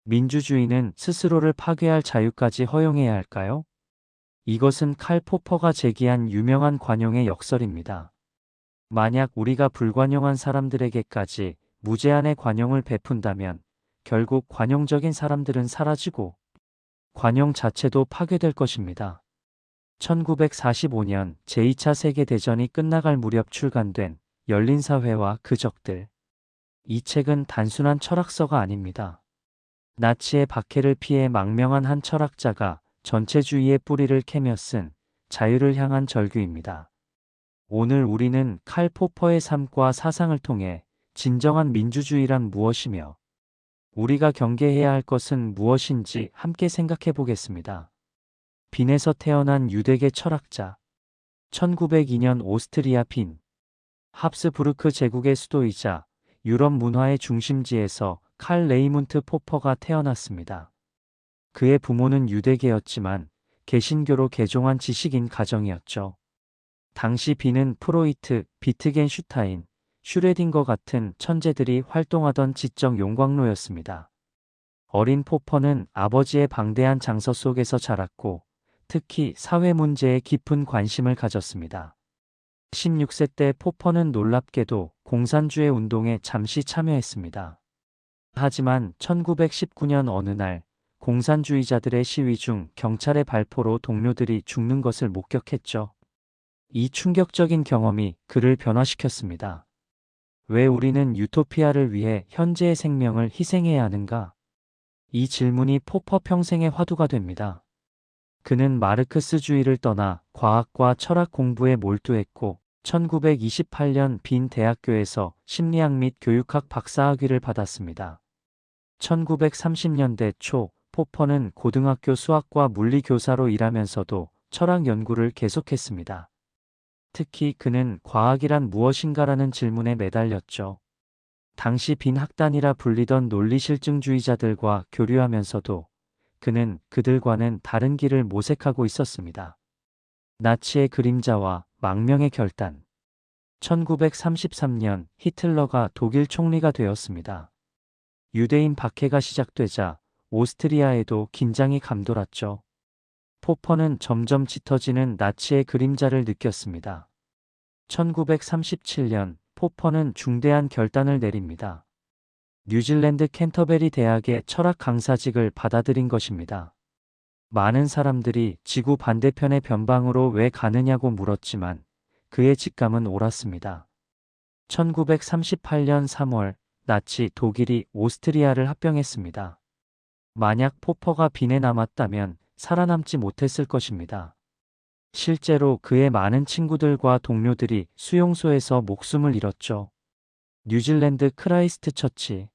민주주의는 스스로를 파괴할 자유까지 허용해야 할까요? 이것은 칼 포퍼가 제기한 유명한 관용의 역설입니다. 만약 우리가 불관용한 사람들에게까지 무제한의 관용을 베푼다면 결국 관용적인 사람들은 사라지고 관용 자체도 파괴될 것입니다. 1945년 제2차 세계대전이 끝나갈 무렵 출간된 열린 사회와 그 적들. 이 책은 단순한 철학서가 아닙니다. 나치의 박해를 피해 망명한 한 철학자가 전체주의의 뿌리를 캐며 쓴 자유를 향한 절규입니다. 오늘 우리는 칼 포퍼의 삶과 사상을 통해 진정한 민주주의란 무엇이며 우리가 경계해야 할 것은 무엇인지 함께 생각해 보겠습니다. 빈에서 태어난 유대계 철학자. 1902년 오스트리아 빈. 합스부르크 제국의 수도이자 유럽 문화의 중심지에서 칼 레이문트 포퍼가 태어났습니다. 그의 부모는 유대계였지만 개신교로 개종한 지식인 가정이었죠. 당시 빈은 프로이트, 비트겐슈타인, 슈레딩거 같은 천재들이 활동하던 지적 용광로였습니다. 어린 포퍼는 아버지의 방대한 장서 속에서 자랐고 특히 사회 문제에 깊은 관심을 가졌습니다. 16세 때 포퍼는 놀랍게도 공산주의 운동에 잠시 참여했습니다. 하지만 1919년 어느 날 공산주의자들의 시위 중 경찰의 발포로 동료들이 죽는 것을 목격했죠. 이 충격적인 경험이 그를 변화시켰습니다. 왜 우리는 유토피아를 위해 현재의 생명을 희생해야 하는가? 이 질문이 포퍼 평생의 화두가 됩니다. 그는 마르크스주의를 떠나 과학과 철학 공부에 몰두했고 1928년 빈 대학교에서 심리학 및 교육학 박사학위를 받았습니다. 1930년대 초 포퍼는 고등학교 수학과 물리 교사로 일하면서도 철학 연구를 계속했습니다. 특히 그는 과학이란 무엇인가라는 질문에 매달렸죠. 당시 빈 학단이라 불리던 논리실증주의자들과 교류하면서도 그는 그들과는 다른 길을 모색하고 있었습니다. 나치의 그림자와 망명의 결단. 1933년 히틀러가 독일 총리가 되었습니다. 유대인 박해가 시작되자 오스트리아에도 긴장이 감돌았죠. 포퍼는 점점 짙어지는 나치의 그림자를 느꼈습니다. 1937년 포퍼는 중대한 결단을 내립니다. 뉴질랜드 캔터베리 대학의 철학 강사직을 받아들인 것입니다. 많은 사람들이 지구 반대편의 변방으로 왜 가느냐고 물었지만 그의 직감은 옳았습니다. 1938년 3월 나치 독일이 오스트리아를 합병했습니다. 만약 포퍼가 빈에 남았다면 살아남지 못했을 것입니다. 실제로 그의 많은 친구들과 동료들이 수용소에서 목숨을 잃었죠. 뉴질랜드 크라이스트 처치.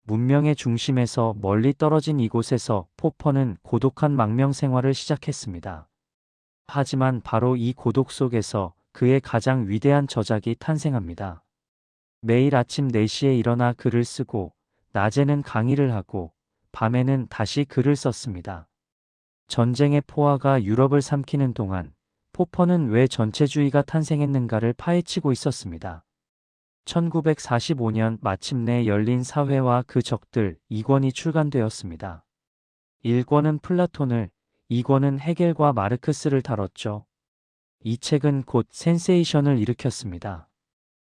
문명의 중심에서 멀리 떨어진 이곳에서 포퍼는 고독한 망명 생활을 시작했습니다. 하지만 바로 이 고독 속에서 그의 가장 위대한 저작이 탄생합니다. 매일 아침 4시에 일어나 글을 쓰고 낮에는 강의를 하고 밤에는 다시 글을 썼습니다. 전쟁의 포화가 유럽을 삼키는 동안 포퍼는 왜 전체주의가 탄생했는가를 파헤치고 있었습니다. 1945년 마침내 열린 사회와 그 적들 2권이 출간되었습니다. 1권은 플라톤을, 2권은 헤겔과 마르크스를 다뤘죠. 이 책은 곧 센세이션을 일으켰습니다.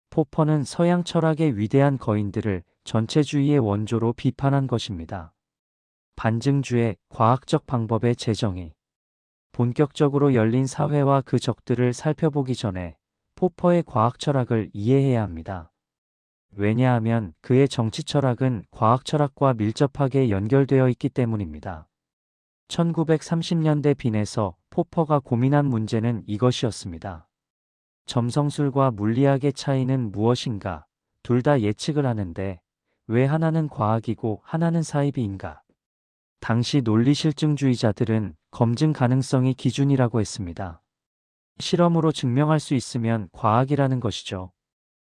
포퍼는 서양 철학의 위대한 거인들을 전체주의의 원조로 비판한 것입니다. 반증주의, 과학적 방법의 재정의. 본격적으로 열린 사회와 그 적들을 살펴보기 전에 포퍼의 과학 철학을 이해해야 합니다. 왜냐하면 그의 정치 철학은 과학 철학과 밀접하게 연결되어 있기 때문입니다. 1930년대 빈에서 포퍼가 고민한 문제는 이것이었습니다. 점성술과 물리학의 차이는 무엇인가? 둘 다 예측을 하는데 왜 하나는 과학이고 하나는 사이비인가? 당시 논리실증주의자들은 검증 가능성이 기준이라고 했습니다. 실험으로 증명할 수 있으면 과학이라는 것이죠.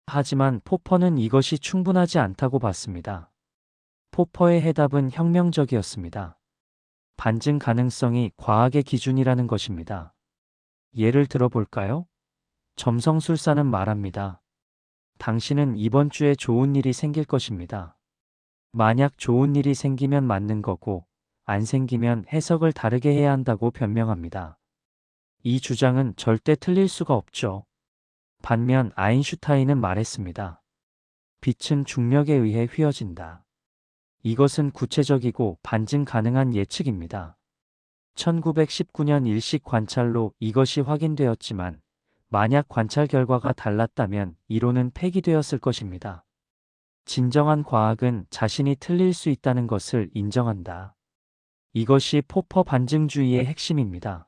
하지만 포퍼는 이것이 충분하지 않다고 봤습니다. 포퍼의 해답은 혁명적이었습니다. 반증 가능성이 과학의 기준이라는 것입니다. 예를 들어볼까요? 점성술사는 말합니다. 당신은 이번 주에 좋은 일이 생길 것입니다. 만약 좋은 일이 생기면 맞는 거고, 안 생기면 해석을 다르게 해야 한다고 변명합니다. 이 주장은 절대 틀릴 수가 없죠. 반면 아인슈타인은 말했습니다. 빛은 중력에 의해 휘어진다. 이것은 구체적이고 반증 가능한 예측입니다. 1919년 일식 관찰로 이것이 확인되었지만 만약 관찰 결과가 달랐다면 이론은 폐기되었을 것입니다. 진정한 과학은 자신이 틀릴 수 있다는 것을 인정한다. 이것이 포퍼 반증주의의 핵심입니다.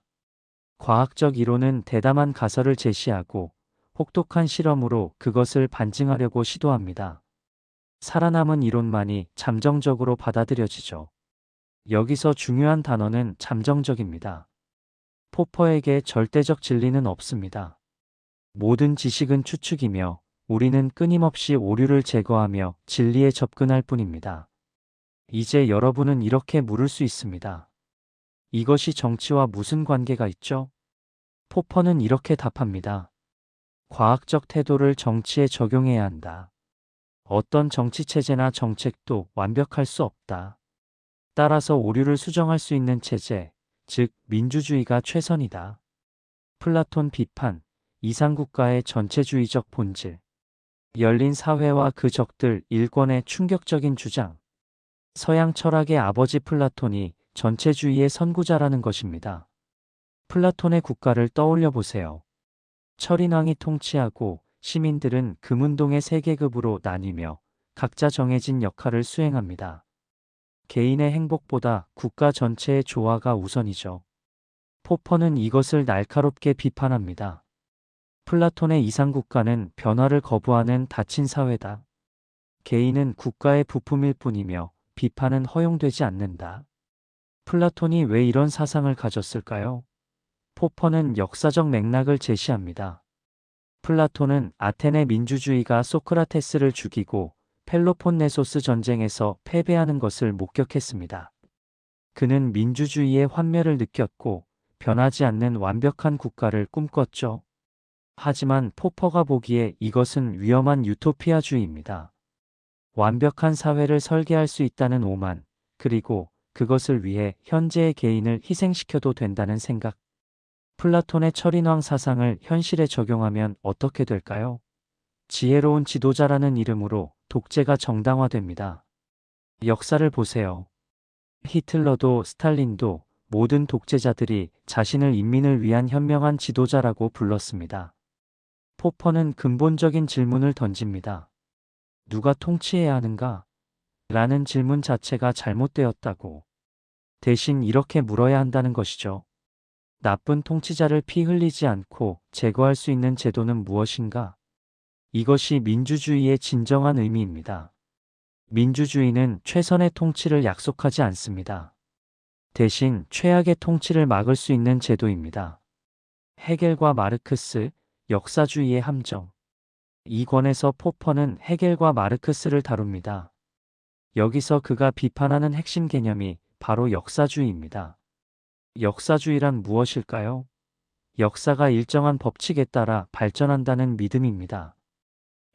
과학적 이론은 대담한 가설을 제시하고 혹독한 실험으로 그것을 반증하려고 시도합니다. 살아남은 이론만이 잠정적으로 받아들여지죠. 여기서 중요한 단어는 잠정적입니다. 포퍼에게 절대적 진리는 없습니다. 모든 지식은 추측이며 우리는 끊임없이 오류를 제거하며 진리에 접근할 뿐입니다. 이제 여러분은 이렇게 물을 수 있습니다. 이것이 정치와 무슨 관계가 있죠? 포퍼는 이렇게 답합니다. 과학적 태도를 정치에 적용해야 한다. 어떤 정치체제나 정책도 완벽할 수 없다. 따라서 오류를 수정할 수 있는 체제, 즉 민주주의가 최선이다. 플라톤 비판, 이상국가의 전체주의적 본질. 열린 사회와 그 적들 1권의 충격적인 주장. 서양 철학의 아버지 플라톤이 전체주의의 선구자라는 것입니다. 플라톤의 국가를 떠올려 보세요. 철인왕이 통치하고 시민들은 금운동의 세 계급으로 나뉘며 각자 정해진 역할을 수행합니다. 개인의 행복보다 국가 전체의 조화가 우선이죠. 포퍼는 이것을 날카롭게 비판합니다. 플라톤의 이상국가는 변화를 거부하는 닫힌 사회다. 개인은 국가의 부품일 뿐이며 비판은 허용되지 않는다. 플라톤이 왜 이런 사상을 가졌을까요? 포퍼는 역사적 맥락을 제시합니다. 플라톤은 아테네 민주주의가 소크라테스를 죽이고 펠로폰네소스 전쟁에서 패배하는 것을 목격했습니다. 그는 민주주의의 환멸을 느꼈고 변하지 않는 완벽한 국가를 꿈꿨죠. 하지만 포퍼가 보기에 이것은 위험한 유토피아주의입니다. 완벽한 사회를 설계할 수 있다는 오만, 그리고 그것을 위해 현재의 개인을 희생시켜도 된다는 생각. 플라톤의 철인왕 사상을 현실에 적용하면 어떻게 될까요? 지혜로운 지도자라는 이름으로 독재가 정당화됩니다. 역사를 보세요. 히틀러도 스탈린도 모든 독재자들이 자신을 인민을 위한 현명한 지도자라고 불렀습니다. 포퍼는 근본적인 질문을 던집니다. 누가 통치해야 하는가? 라는 질문 자체가 잘못되었다고. 대신 이렇게 물어야 한다는 것이죠. 나쁜 통치자를 피 흘리지 않고 제거할 수 있는 제도는 무엇인가? 이것이 민주주의의 진정한 의미입니다. 민주주의는 최선의 통치를 약속하지 않습니다. 대신 최악의 통치를 막을 수 있는 제도입니다. 헤겔과 마르크스, 역사주의의 함정. 이 권에서 포퍼는 헤겔과 마르크스를 다룹니다. 여기서 그가 비판하는 핵심 개념이 바로 역사주의입니다. 역사주의란 무엇일까요? 역사가 일정한 법칙에 따라 발전한다는 믿음입니다.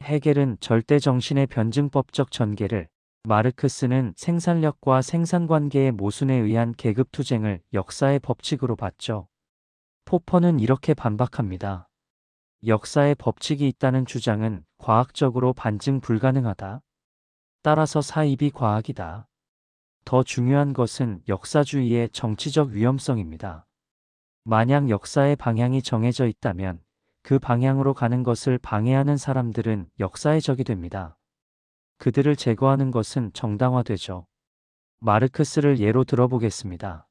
헤겔은 절대 정신의 변증법적 전개를, 마르크스는 생산력과 생산관계의 모순에 의한 계급투쟁을 역사의 법칙으로 봤죠. 포퍼는 이렇게 반박합니다. 역사의 법칙이 있다는 주장은 과학적으로 반증 불가능하다. 따라서 사입이 과학이다. 더 중요한 것은 역사주의의 정치적 위험성입니다. 만약 역사의 방향이 정해져 있다면 그 방향으로 가는 것을 방해하는 사람들은 역사의 적이 됩니다. 그들을 제거하는 것은 정당화되죠. 마르크스를 예로 들어보겠습니다.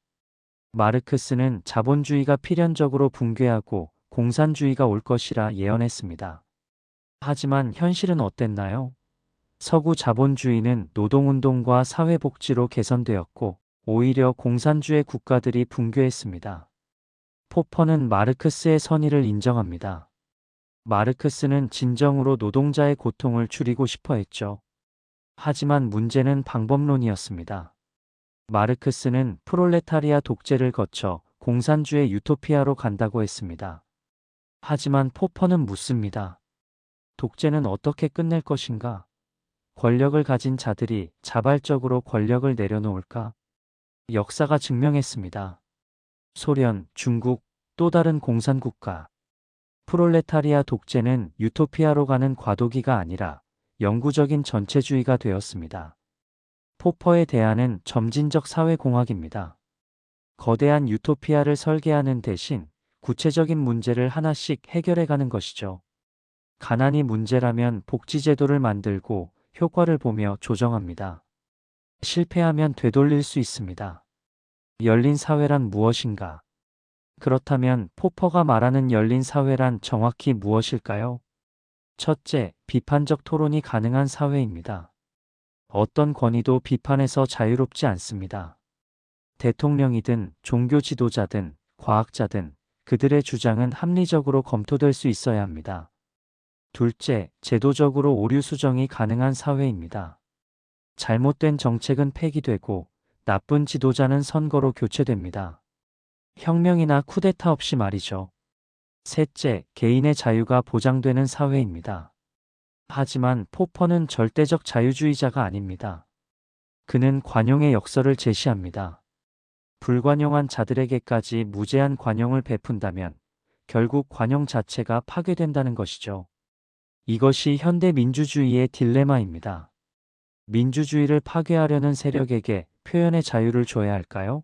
마르크스는 자본주의가 필연적으로 붕괴하고 공산주의가 올 것이라 예언했습니다. 하지만 현실은 어땠나요? 서구 자본주의는 노동운동과 사회복지로 개선되었고 오히려 공산주의 국가들이 붕괴했습니다. 포퍼는 마르크스의 선의를 인정합니다. 마르크스는 진정으로 노동자의 고통을 줄이고 싶어 했죠. 하지만 문제는 방법론이었습니다. 마르크스는 프롤레타리아 독재를 거쳐 공산주의 유토피아로 간다고 했습니다. 하지만 포퍼는 묻습니다. 독재는 어떻게 끝낼 것인가? 권력을 가진 자들이 자발적으로 권력을 내려놓을까? 역사가 증명했습니다. 소련, 중국, 또 다른 공산국가. 프롤레타리아 독재는 유토피아로 가는 과도기가 아니라 영구적인 전체주의가 되었습니다. 포퍼의 대안은 점진적 사회공학입니다. 거대한 유토피아를 설계하는 대신 구체적인 문제를 하나씩 해결해가는 것이죠. 가난이 문제라면 복지제도를 만들고 효과를 보며 조정합니다. 실패하면 되돌릴 수 있습니다. 열린 사회란 무엇인가? 그렇다면 포퍼가 말하는 열린 사회란 정확히 무엇일까요? 첫째, 비판적 토론이 가능한 사회입니다. 어떤 권위도 비판에서 자유롭지 않습니다. 대통령이든 종교 지도자든 과학자든 그들의 주장은 합리적으로 검토될 수 있어야 합니다. 둘째, 제도적으로 오류 수정이 가능한 사회입니다. 잘못된 정책은 폐기되고 나쁜 지도자는 선거로 교체됩니다. 혁명이나 쿠데타 없이 말이죠. 셋째, 개인의 자유가 보장되는 사회입니다. 하지만 포퍼는 절대적 자유주의자가 아닙니다. 그는 관용의 역설을 제시합니다. 불관용한 자들에게까지 무제한 관용을 베푼다면 결국 관용 자체가 파괴된다는 것이죠. 이것이 현대 민주주의의 딜레마입니다. 민주주의를 파괴하려는 세력에게 표현의 자유를 줘야 할까요?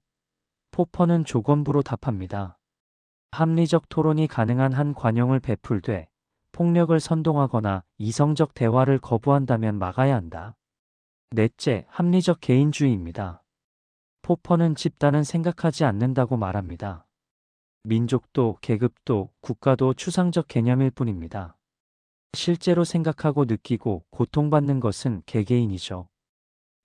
포퍼는 조건부로 답합니다. 합리적 토론이 가능한 한 관용을 베풀되 폭력을 선동하거나 이성적 대화를 거부한다면 막아야 한다. 넷째, 합리적 개인주의입니다. 포퍼는 집단은 생각하지 않는다고 말합니다. 민족도 계급도 국가도 추상적 개념일 뿐입니다. 실제로 생각하고 느끼고 고통받는 것은 개개인이죠.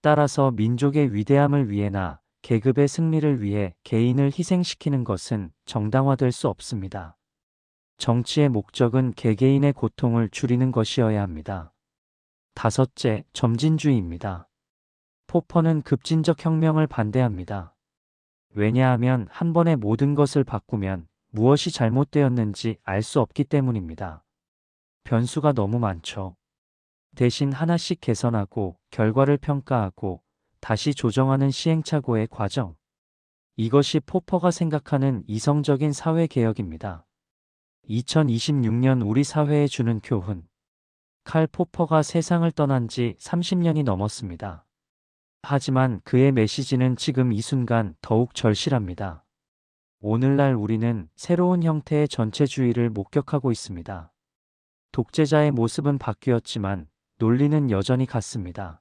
따라서 민족의 위대함을 위해나 계급의 승리를 위해 개인을 희생시키는 것은 정당화될 수 없습니다. 정치의 목적은 개개인의 고통을 줄이는 것이어야 합니다. 다섯째, 점진주의입니다. 포퍼는 급진적 혁명을 반대합니다. 왜냐하면 한 번에 모든 것을 바꾸면 무엇이 잘못되었는지 알 수 없기 때문입니다. 변수가 너무 많죠. 대신 하나씩 개선하고 결과를 평가하고 다시 조정하는 시행착오의 과정. 이것이 포퍼가 생각하는 이성적인 사회개혁입니다. 2026년 우리 사회에 주는 교훈. 칼 포퍼가 세상을 떠난 지 30년이 넘었습니다. 하지만 그의 메시지는 지금 이 순간 더욱 절실합니다. 오늘날 우리는 새로운 형태의 전체주의를 목격하고 있습니다. 독재자의 모습은 바뀌었지만 논리는 여전히 같습니다.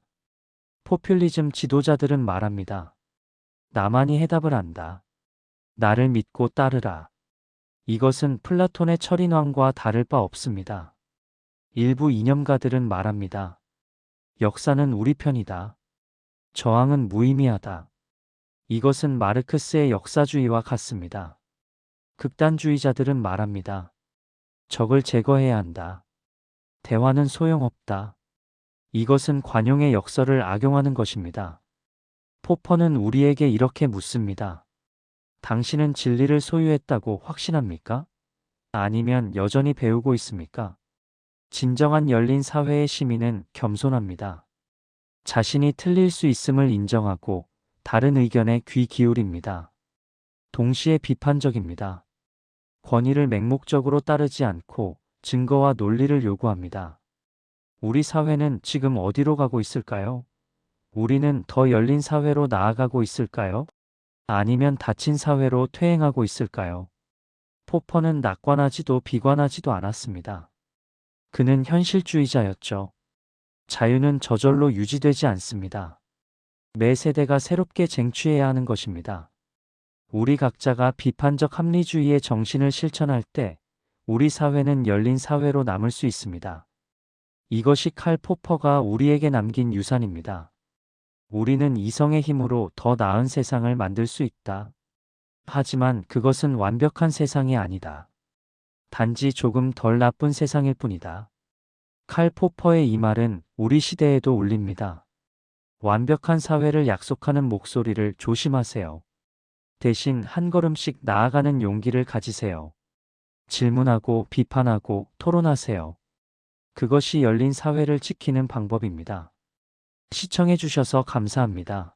포퓰리즘 지도자들은 말합니다. 나만이 해답을 안다. 나를 믿고 따르라. 이것은 플라톤의 철인왕과 다를 바 없습니다. 일부 이념가들은 말합니다. 역사는 우리 편이다. 저항은 무의미하다. 이것은 마르크스의 역사주의와 같습니다. 극단주의자들은 말합니다. 적을 제거해야 한다. 대화는 소용없다. 이것은 관용의 역설을 악용하는 것입니다. 포퍼는 우리에게 이렇게 묻습니다. 당신은 진리를 소유했다고 확신합니까? 아니면 여전히 배우고 있습니까? 진정한 열린 사회의 시민은 겸손합니다. 자신이 틀릴 수 있음을 인정하고 다른 의견에 귀 기울입니다. 동시에 비판적입니다. 권위를 맹목적으로 따르지 않고 증거와 논리를 요구합니다. 우리 사회는 지금 어디로 가고 있을까요? 우리는 더 열린 사회로 나아가고 있을까요? 아니면 닫힌 사회로 퇴행하고 있을까요? 포퍼는 낙관하지도 비관하지도 않았습니다. 그는 현실주의자였죠. 자유는 저절로 유지되지 않습니다. 매 세대가 새롭게 쟁취해야 하는 것입니다. 우리 각자가 비판적 합리주의의 정신을 실천할 때 우리 사회는 열린 사회로 남을 수 있습니다. 이것이 칼 포퍼가 우리에게 남긴 유산입니다. 우리는 이성의 힘으로 더 나은 세상을 만들 수 있다. 하지만 그것은 완벽한 세상이 아니다. 단지 조금 덜 나쁜 세상일 뿐이다. 칼 포퍼의 이 말은 우리 시대에도 울립니다. 완벽한 사회를 약속하는 목소리를 조심하세요. 대신 한 걸음씩 나아가는 용기를 가지세요. 질문하고 비판하고 토론하세요. 그것이 열린 사회를 지키는 방법입니다. 시청해주셔서 감사합니다.